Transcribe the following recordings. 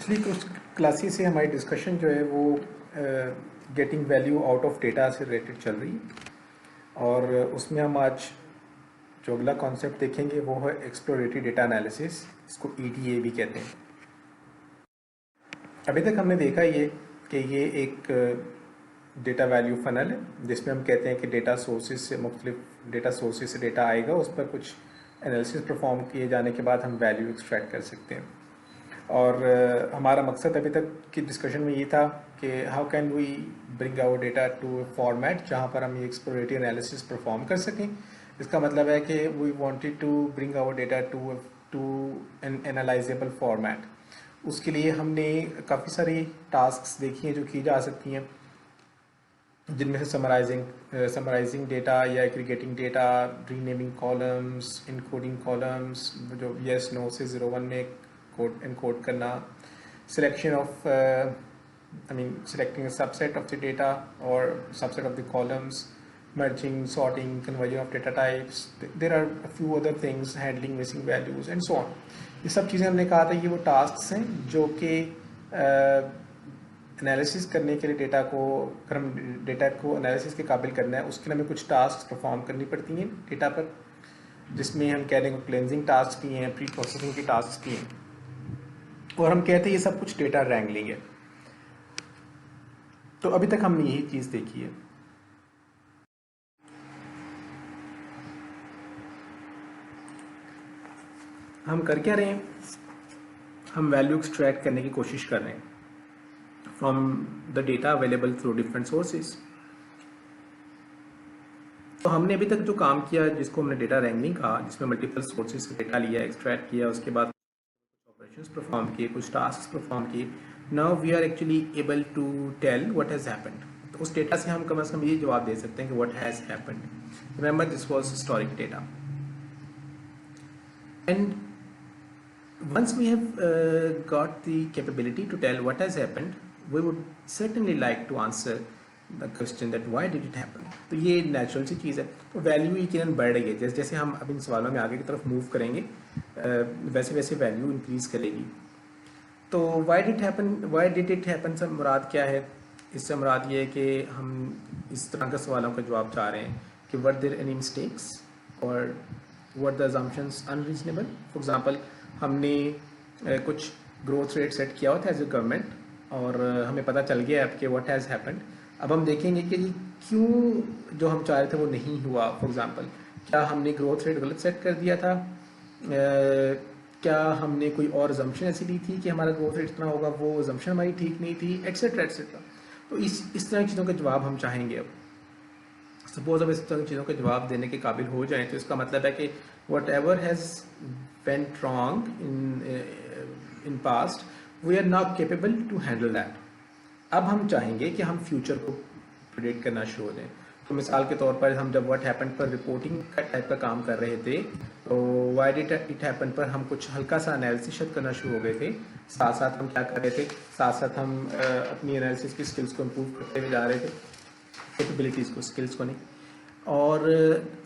पिछली कुछ क्लासेस से हमारी डिस्कशन जो है वो getting value out of data से रिलेटेड चल रही है और उसमें हम आज जो अगला कॉन्सेप्ट देखेंगे वो है एक्सप्लोरेटरी डेटा एनालिसिस, इसको EDA भी कहते हैं। अभी तक हमने देखा ये कि ये एक डेटा वैल्यू फनल है जिसमें हम कहते हैं कि डेटा सोर्सेज से मुख्तलिफ डेटा सोर्सेज से डेटा आएगा, उस पर कुछ एनालिसिस परफॉर्म किए जाने के बाद हम वैल्यू एक्सट्रैक्ट कर सकते हैं। और हमारा मकसद अभी तक की डिस्कशन में ये था कि how can we bring our data to a format जहाँ पर हम ये एक्सप्लोरेटरी एनालिसिस परफॉर्म कर सकें। इसका मतलब है कि we wanted to bring our data to an analysable format. उसके लिए हमने काफ़ी सारी टास्क्स देखी हैं जो की जा सकती हैं, जिनमें से समराइजिंग डेटा या aggregating data, renaming columns, encoding columns जो यस नो से 0-1 में कोड इनकोड करना, selection of selecting a subset of the data or subset of the columns, merging, sorting, conversion of data types. There are a few other things, handling missing values and so on. ये सब चीज़ें हमने कहा था, ये वो task हैं जो कि एनालिसिस करने के लिए डेटा को, अगर हम डेटा को एनालिसिस के काबिल करना है उसके लिए हमें कुछ टास्क परफॉर्म करनी पड़ती हैं डेटा पर, जिसमें हम कह रहे हैं क्लेंजिंग टास्क भी हैं, प्री प्रोसेसिंग के टास्क भी हैं, और हम कहते हैं ये सब कुछ डेटा रैंगलिंग है। तो अभी तक हमने यही चीज़ देखी है। हम कर क्या रहे हैं, हम वैल्यू एक्सट्रैक्ट करने की कोशिश कर रहे हैं from the data available through different sources. तो हमने अभी तक जो काम किया, जिसको हमने डेटा रैंगलिंग कहा, जिसमें मल्टीपल सोर्सेज से डेटा लिया, एक्सट्रैक्ट किया, उसके बाद ऑपरेशंस परफॉर्म किए, कुछ टास्क परफॉर्म किए। Now we are actually able to tell what has happened. तो उस डेटा से हम कम से कम ये जवाब दे सकते हैं कि what has happened. Remember this was historic data and once we have got the capability to tell what has happened, we would certainly like to answer the question that why did it happen। तो ये natural सी चीज़ है। तो value यकीनन बढ़ रही है, जैसे जैसे हम अब इन सवालों में आगे की तरफ मूव करेंगे वैसे वैसे वैल्यू इंक्रीज करेगी। तो वाई डिड इट हैपन से मुराद क्या है? इससे मुराद ये है कि हम इस तरह के सवालों का जवाब चाह रहे हैं कि वर देयर एनी मिस्टेक्स और were the assumptions unreasonable. For example, हमने कुछ ग्रोथ रेट सेट किया होता है एज ए गवर्नमेंट और हमें पता चल गया अब कि व्हाट हैज़ हैपेंड। अब हम देखेंगे कि क्यों जो हम चाह रहे थे वो नहीं हुआ। फॉर एग्जांपल, क्या हमने ग्रोथ रेट गलत सेट कर दिया था, क्या हमने कोई और अजम्पशन ऐसी ली थी कि हमारा ग्रोथ रेट इतना होगा, वो अजम्पशन हमारी ठीक नहीं थी, एट्सेट्रा एट्सेट्रा। तो इस तरह की चीज़ों के जवाब हम चाहेंगे। अब सपोज अब इस तरह की चीज़ों के जवाब देने के काबिल हो जाएं तो इसका मतलब है कि what ever has went wrong in past, we are now capable to handle that। अब हम चाहेंगे कि हम फ्यूचर को प्रेडिक्ट करना शुरू हो दें। तो मिसाल के तौर पर हम जब व्हाट हैपेंड पर रिपोर्टिंग का टाइप का काम कर रहे थे, तो व्हाई डिड इट हैपन पर हम कुछ हल्का सा एनालिसिस करना शुरू हो गए थे। साथ साथ हम क्या कर रहे थे, साथ साथ हम अपनी एनालिसिस की स्किल्स को इम्प्रूव करते हुए जा रहे थे, कैपेबिलिटीज़ को, स्किल्स को नहीं। और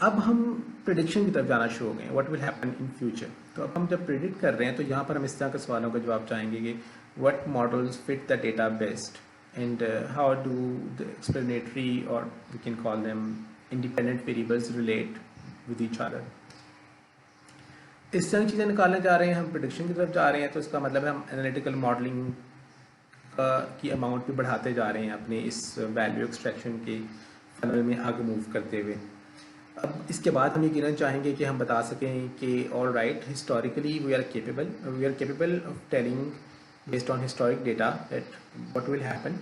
अब हम प्रिडिक्शन की तरफ जाना शुरू हो गए, what will happen in future. तो अब हम जब प्रिडिक्ट कर रहे हैं तो यहाँ पर हम इस तरह के सवालों का जवाब चाहेंगे कि what models fit the data best and how do the explanatory और we can call them independent variables relate with each other. इस तरह की चीज़ें निकालने जा रहे हैं, हम प्रिडिक्शन की तरफ जा रहे हैं। तो इसका मतलब है हम एनालिटिकल मॉडलिंग की अमाउंट भी बढ़ाते जा रहे हैं अपने इस वैल्यू एक्सट्रैक्शन के फनल में आगे मूव करते हुए। अब इसके बाद हम यकीनन चाहेंगे कि हम बता सकें कि all right, historically we are capable of telling based on historic data that what will happen.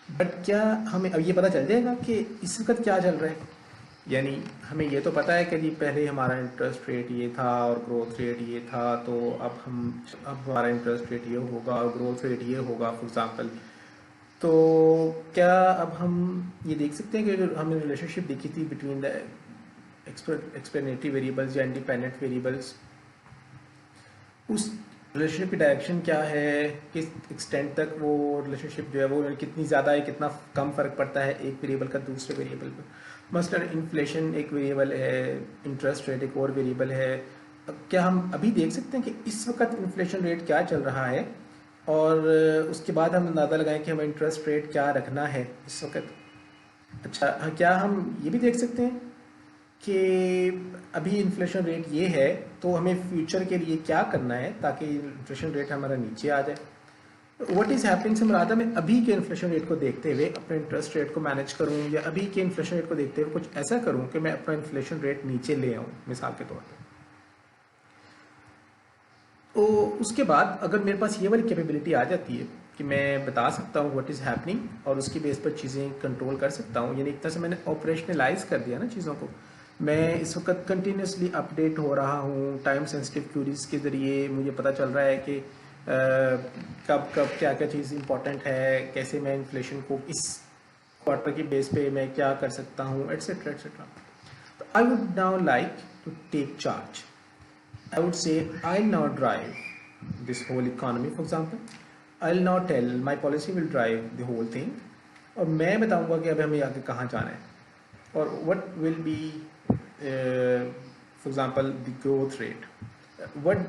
But क्या हमें अब ये पता चल जाएगा कि इस वक्त क्या चल रहा है? यानी हमें ये तो पता है कि जी पहले हमारा इंटरेस्ट रेट ये था और ग्रोथ रेट ये था, तो अब हमारा इंटरेस्ट रेट ये होगा और ग्रोथ रेट ये होगा फॉर एग्जांपल। तो क्या अब हम ये देख सकते हैं कि जो हमने रिलेशनशिप देखी थी बिटवीन द एक्सप्लेनेटरी वेरिएबल्स या इंडिपेंडेंट वेरिएबल्स, उस रिलेशनशिप की डायरेक्शन क्या है, किस एक्सटेंट तक वो रिलेशनशिप जो है वो कितनी ज़्यादा है, कितना कम फ़र्क पड़ता है एक वेरिएबल का दूसरे वेरिएबल पर। मसलन इन्फ्लेशन एक वेरिएबल है, इंटरेस्ट रेट एक और वेरिएबल है। क्या हम अभी देख सकते हैं कि इस वक्त इन्फ्लेशन रेट क्या चल रहा है और उसके बाद हम अंदाज़ा लगाएं कि हमें इंटरेस्ट रेट क्या रखना है इस वक्त। अच्छा हाँ, क्या हम ये भी देख सकते हैं कि अभी इन्फ्लेशन रेट ये है, तो हमें फ्यूचर के लिए क्या करना है ताकि इन्फ्लेशन रेट हमारा नीचे आ जाए। व्हाट इज़ हैपनिंग से मुराद है, मैं अभी के इन्फ्लेशन रेट को देखते हुए अपने इंटरेस्ट रेट को मैनेज करूं, या अभी के इन्फ्लेशन रेट को देखते हुए कुछ ऐसा करूं कि मैं अपना इन्फ्लेशन रेट नीचे ले आऊं, मिसाल के तौर पर। तो उसके बाद अगर मेरे पास ये वाली कैपेबिलिटी आ जाती है कि मैं बता सकता हूँ व्हाट इज़ हैपनिंग और उसकी बेस पर चीज़ें कंट्रोल कर सकता हूँ, यानी एक तरह से मैंने ऑपरेशनलाइज कर दिया ना चीज़ों को। मैं इस वक्त कंटिन्यूसली अपडेट हो रहा हूँ, टाइम सेंसिटिव क्यूरीज के ज़रिए मुझे पता चल रहा है कि कब कब क्या क्या चीज़ इंपॉर्टेंट है, कैसे मैं इन्फ्लेशन को इस क्वार्टर की बेस पे मैं क्या कर सकता हूँ, एट्सेट्रा एट्सेट्रा। तो I would now like to take charge. I would say I'll now drive this whole economy, for example. I'll now tell my policy will drive the whole thing. और मैं बताऊंगा कि अब हमें आगे कहाँ जाना है और what will be for example the growth rate. What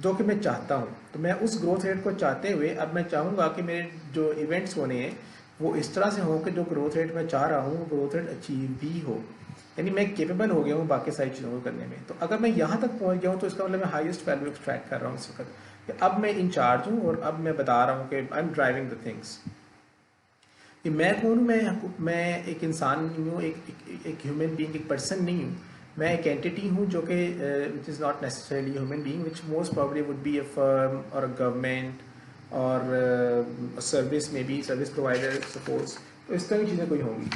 जो कि मैं चाहता हूँ, तो मैं उस ग्रोथ रेट को चाहते हुए अब मैं चाहूँगा कि मेरे जो इवेंट्स होने हैं वो इस तरह से हो कि जो ग्रोथ रेट मैं चाह रहा हूँ वो ग्रोथ रेट अचीव भी हो, यानी मैं केपेबल हो गया हूँ बाकी सारी चीज़ों को करने में। तो अगर मैं यहाँ तक पहुँच गया हूँ तो इसका मतलब मैं हाईएस्ट वैल्यू एक्सट्रैक्ट कर रहा हूँ इस वक्त कि अब मैं इंचार्ज हूँ और अब मैं बता रहा हूँ कि I am driving the things. कि मैं कौन हूँ, मैं एक इंसान नहीं हूँ, एक ह्यूमन बीइंग, एक पर्सन नहीं हूँ। मैं एक एंटिटी हूँ जो कि which is not necessarily human being, which most probably would be a firm और अ गवर्नमेंट और सर्विस में भी सर्विस प्रोवाइडर सपोज। तो इस तरह की चीज़ें कोई होंगी।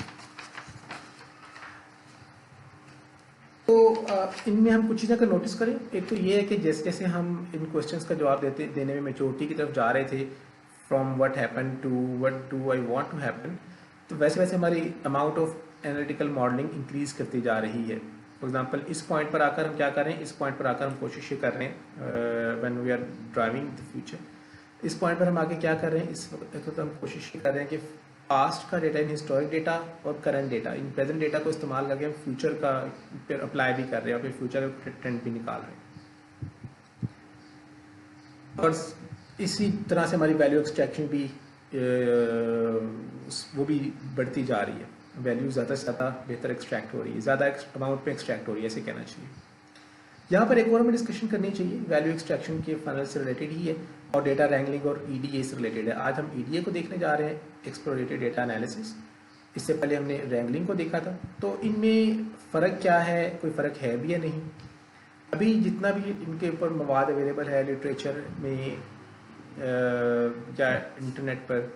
तो इनमें हम कुछ चीज़ें अगर नोटिस करें, एक तो ये है कि जैसे जैसे हम इन क्वेश्चंस का जवाब देने में मेच्योरिटी की तरफ जा रहे थे, from what happen to what do I want to happen, तो वैसे वैसे हमारी amount of analytical modelling increase करती जा रही है। फॉर एग्जांपल इस पॉइंट पर आकर हम क्या कर रहे हैं, इस पॉइंट पर आकर हम कोशिश कर रहे हैं when we are driving the future. इस पॉइंट पर हम आगे क्या कर रहे हैं, इस वक्त हम कोशिश कर रहे हैं कि पास्ट का डेटा, इन हिस्टोरिक डेटा और current data, in present data को इस्तेमाल करके हम फ्यूचर का फिर अप्लाई भी कर रहे हैं और फिर फ्यूचर का ट्रेंड भी निकाल रहे हैं। और इसी तरह से हमारी वैल्यू एक्सट्रैक्शन भी वो भी बढ़ती जा रही है, वैल्यू ज़्यादा से ज़्यादा बेहतर एक्सट्रैक्ट हो रही है, ज़्यादा अमाउंट में एक्सट्रैक्ट हो रही है, ऐसे कहना चाहिए। यहाँ पर एक और हमें डिस्कशन करनी चाहिए, वैल्यू एक्सट्रैक्शन के फनल से रिलेटेड ही है और डेटा रैंगलिंग और ईडीए से रिलेटेड है। आज हम ईडीए को देखने जा रहे हैं, एक्सप्लोरेटरी डेटा एनालिसिस। इससे पहले हमने रैंगलिंग को देखा था। तो इनमें फ़र्क क्या है, कोई फ़र्क है भी या नहीं। अभी जितना भी इनके ऊपर मवाद अवेलेबल है लिटरेचर में या इंटरनेट पर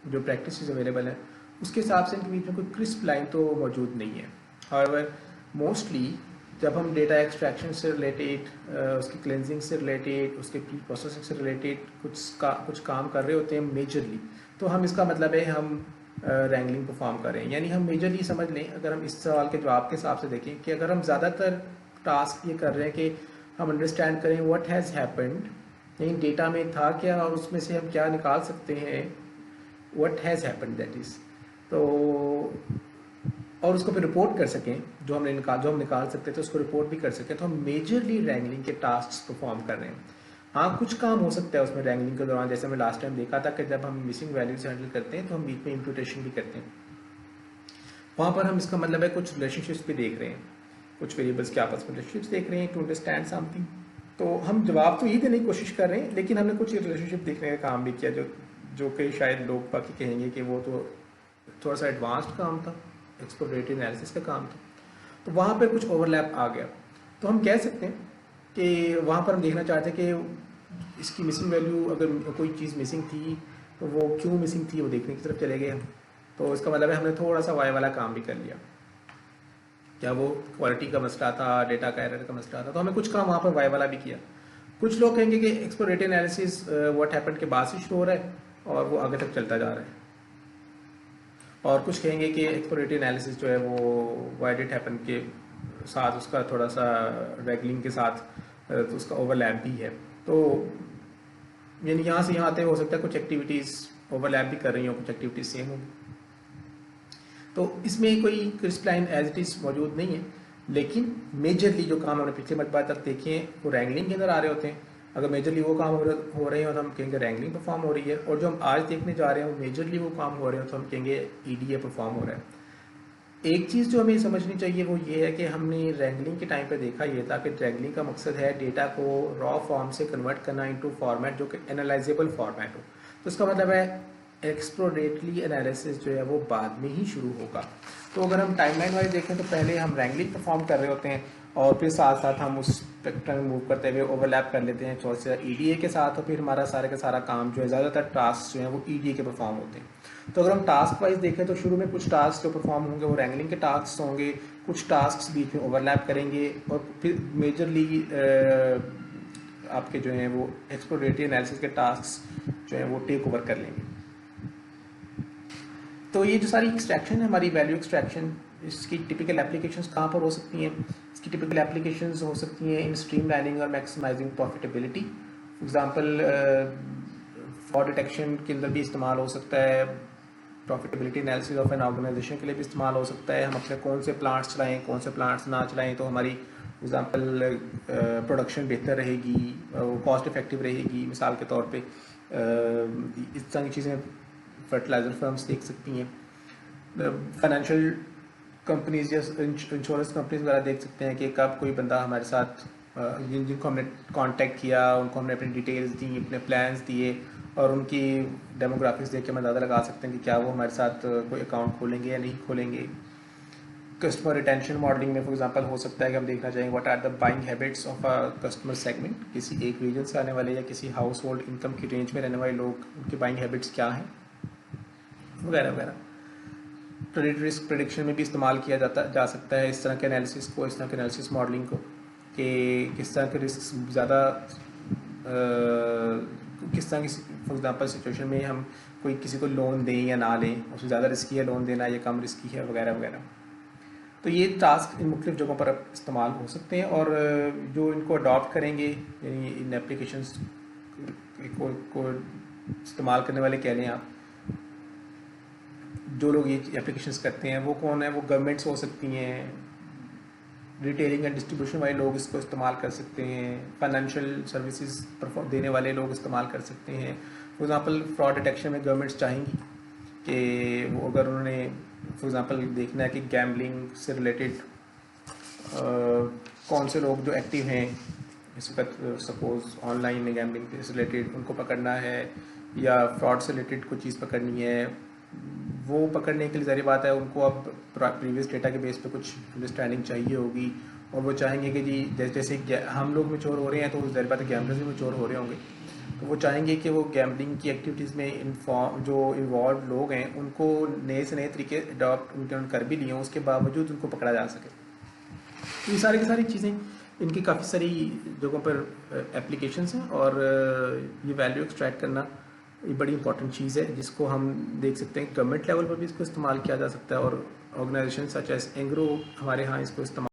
जो प्रैक्टिस अवेलेबल है, उसके हिसाब से इनके बीच में कोई क्रिस्प लाइन तो मौजूद नहीं है। हाउएवर मोस्टली जब हम डेटा एक्सट्रैक्शन से रिलेटेड, उसकी क्लेंजिंग से रिलेटेड, उसके प्री प्रोसेसिंग से रिलेटेड कुछ काम कर रहे होते हैं मेजरली, तो हम इसका मतलब है हम रैंगलिंग परफॉर्म कर रहे हैं। यानी हम मेजरली समझ लें, अगर हम इस सवाल के जवाब के हिसाब से देखें कि अगर हम ज़्यादातर टास्क ये कर रहे हैं कि हम अंडरस्टैंड करें व्हाट हैज़ हैपेंड, यानी डेटा में था क्या और उसमें से हम क्या निकाल सकते हैं, what has happened that is, तो और उसको फिर रिपोर्ट कर सकें, जो हम निकाल सकते थे उसको रिपोर्ट भी कर सकें, तो हम मेजरली रैंगलिंग के टास्क परफॉर्म कर रहे हैं। हाँ, कुछ काम हो सकता है उसमें रैंगलिंग के दौरान, जैसे हमने लास्ट टाइम देखा था कि जब हम मिसिंग वैल्यूज हैंडल करते हैं तो हम बीच में इम्प्यूटेशन भी करते हैं। वहाँ पर हम इसका मतलब है कुछ रिलेशनशिप्स भी देख रहे हैं, कुछ वेरिएबल्स के आपस में रिलेशनशिप्स देख रहे हैं टू अंडरस्टैंड समथिंग। तो हम जवाब तो यही देने की कोशिश कर रहे हैं, लेकिन हमने कुछ रिलेशनशिप देखने का काम भी किया जो कि शायद लोग बाकी कहेंगे कि वो तो थोड़ा सा एडवांस्ड काम था, एक्सप्लोरेटरी एनालिसिस का काम था। तो वहाँ पर कुछ ओवरलैप आ गया। तो हम कह सकते हैं कि वहाँ पर हम देखना चाहते हैं कि इसकी मिसिंग वैल्यू, अगर कोई चीज़ मिसिंग थी तो वो क्यों मिसिंग थी वो देखने की तरफ चले गए हम। तो इसका मतलब है हमने थोड़ा सा वाई वाला काम भी कर लिया। क्या वो क्वालिटी का मसला था, डेटा का एरर का मसला था, तो हमें कुछ काम वहाँ पर वाई वाला भी किया। कुछ लोग कहेंगे कि एक्सप्लोरेटरी एनालिसिस व्हाट हैपेंड के बाद से शुरू हो रहा है और वो आगे तक चलता जा रहा है, और कुछ कहेंगे कि एक्सप्लोरेटरी एनालिसिस जो है वो व्हाई डिड हैपन के साथ उसका थोड़ा सा रैंगलिंग के साथ तो उसका ओवरलैप भी है। तो यानी यहाँ से यहाँ आते हो सकता है कुछ एक्टिविटीज़ ओवरलैप भी कर रही हो, कुछ एक्टिविटीज़ सेम हो। तो इसमें कोई crisp line as it is मौजूद नहीं है, लेकिन मेजरली जो काम हमने पिछले मरतबा तक देखे हैं वो रैंगलिंग के अंदर आ रहे होते हैं। अगर मेजरली वो काम हो रहे हो तो हम कहेंगे रैंगलिंग परफॉर्म हो रही है, और जो हम आज देखने जा रहे हैं मेजरली वो काम हो रहे हो तो हम कहेंगे ईडीए परफॉर्म हो रहा है। एक चीज़ जो हमें समझनी चाहिए वो ये है कि हमने रैंगलिंग के टाइम पे देखा ये था कि रैंगलिंग का मकसद है डेटा को रॉ फॉर्म से कन्वर्ट करना इनटू फॉर्मेट जो कि एनालाइजेबल फॉर्मेट हो। तो इसका मतलब है एक्सप्लोरेटरी एनालिसिस जो है वो बाद में ही शुरू होगा। तो अगर हम टाइमलाइन वाइज देखें तो पहले हम रैंगलिंग परफॉर्म कर रहे होते हैं और फिर साथ साथ हम उस स्पेक्ट्रम में मूव करते हुए ओवरलैप कर लेते हैं थोड़ा सा ईडीए के साथ, और फिर हमारा सारे का सारा काम जो है ज़्यादातर टास्क जो है वो ईडीए के परफॉर्म होते हैं। तो अगर हम टास्क वाइज देखें तो शुरू में कुछ टास्क जो परफॉर्म होंगे वो रैंगलिंग के टास्क होंगे, कुछ टास्क बीच में ओवरलैप करेंगे, और फिर मेजरली आपके जो हैं वो एक्सप्लोरेटरी एनालिसिस के टास्क जो हैं वो टेक ओवर कर लेंगे। तो ये जो सारी एक्सट्रैक्शन है हमारी वैल्यू एक्सट्रैक्शन, इसकी टिपिकल एप्लीकेशंस कहाँ पर हो सकती हैं? इसकी टिपिकल एप्लीकेशंस हो सकती हैं इन स्ट्रीम लाइनिंग और maximising profitability. For example fraud detection के अंदर भी इस्तेमाल हो सकता है, profitability analysis of an organisation के लिए भी इस्तेमाल हो सकता है। हम अपने कौन से प्लांट्स चलाएं कौन से प्लांट्स ना चलाएं तो हमारी एग्जांपल प्रोडक्शन बेहतर रहेगी, कॉस्ट इफेक्टिव रहेगी। मिसाल के तौर पे इस तरह की चीज़ें फर्टिलाइज़र फर्म्स देख सकती हैं। फाइनेंशियल कंपनीज या इंश्योरेंस कंपनीज वगैरह देख सकते हैं कि कब कोई बंदा हमारे साथ जिनको हमने कांटेक्ट किया उनको हमने अपनी डिटेल्स दी, अपने प्लान्स दिए, और उनकी डेमोग्राफिक्स देख के हम अंदाज़ा लगा सकते हैं कि क्या वो हमारे साथ कोई अकाउंट खोलेंगे या नहीं खोलेंगे। कस्टमर रिटेंशन मॉडलिंग में फॉर एग्जांपल हो सकता है कि हम देखना चाहेंगे what are the buying habits of a customer segment, किसी एक रीजन से आने वाले या किसी हाउस होल्ड इनकम की रेंज में रहने वाले लोग, उनकी बाइंग हैबिट्स क्या हैं, वगैरह वगैरह। क्रेडिट रिस्क प्रेडिक्शन में भी इस्तेमाल किया जा सकता है इस तरह के एनालिसिस को, इस तरह के एनालिसिस मॉडलिंग को, कि किस तरह के रिस्क ज़्यादा किस तरह की फॉर एग्जांपल सिचुएशन में हम कोई किसी को लोन दें या ना लें, उससे ज़्यादा रिस्की है लोन देना या कम रिस्की है, वगैरह वगैरह। तो ये टास्क इन मुख्तलिफ़ जगहों पर इस्तेमाल हो सकते हैं, और जो इनको अडॉप्ट करेंगे यानी इन एप्लीकेशंस को इस्तेमाल करने वाले कह लें आप, जो लोग ये एप्लीकेशंस करते हैं वो कौन है? वो गवर्नमेंट्स हो सकती हैं, रिटेलिंग एंड डिस्ट्रीब्यूशन वाले लोग इसको इस्तेमाल कर सकते हैं, फाइनेंशियल सर्विसेज देने वाले लोग इस्तेमाल कर सकते हैं। फॉर एग्जांपल फ्रॉड डिटेक्शन में गवर्नमेंट्स चाहेंगी कि वो अगर उन्होंने फॉर एग्जांपल देखना है कि गैम्बलिंग से रिलेटेड कौन से लोग जो एक्टिव हैं इस वक्त, सपोज ऑनलाइन में गैम्बलिंग से रिलेटेड उनको पकड़ना है, या फ्रॉड से रिलेटेड कोई चीज़ पकड़नी है, वो पकड़ने के लिए ज़ाहिर बात है उनको अब प्रीवियस डेटा के बेस पे कुछ अंडरस्टैंडिंग चाहिए होगी, और वो चाहेंगे कि जी जैसे हम लोग मैच्योर हो रहे हैं तो ज़ाहिर बात है गैम्बलर्स भी मैच्योर हो रहे होंगे, तो वो चाहेंगे कि वो गैम्बलिंग की एक्टिविटीज़ में जो इन्वॉल्व लोग हैं उनको नए से नए तरीके अडॉप्ट उन्होंने कर भी लिए हों, उसके बावजूद उनको पकड़ा जा सके। तो ये सारी की सारी चीज़ें इनकी काफ़ी सारी जगहों पर एप्लीकेशंस हैं, और ये वैल्यू एक्सट्रैक्ट करना ये बड़ी इंपॉर्टेंट चीज़ है जिसको हम देख सकते हैं गवर्नमेंट लेवल पर भी इसको इस्तेमाल किया जा सकता है, और ऑर्गेनाइजेशन सच एज एंग्रो हमारे यहाँ इसको इस्तेमाल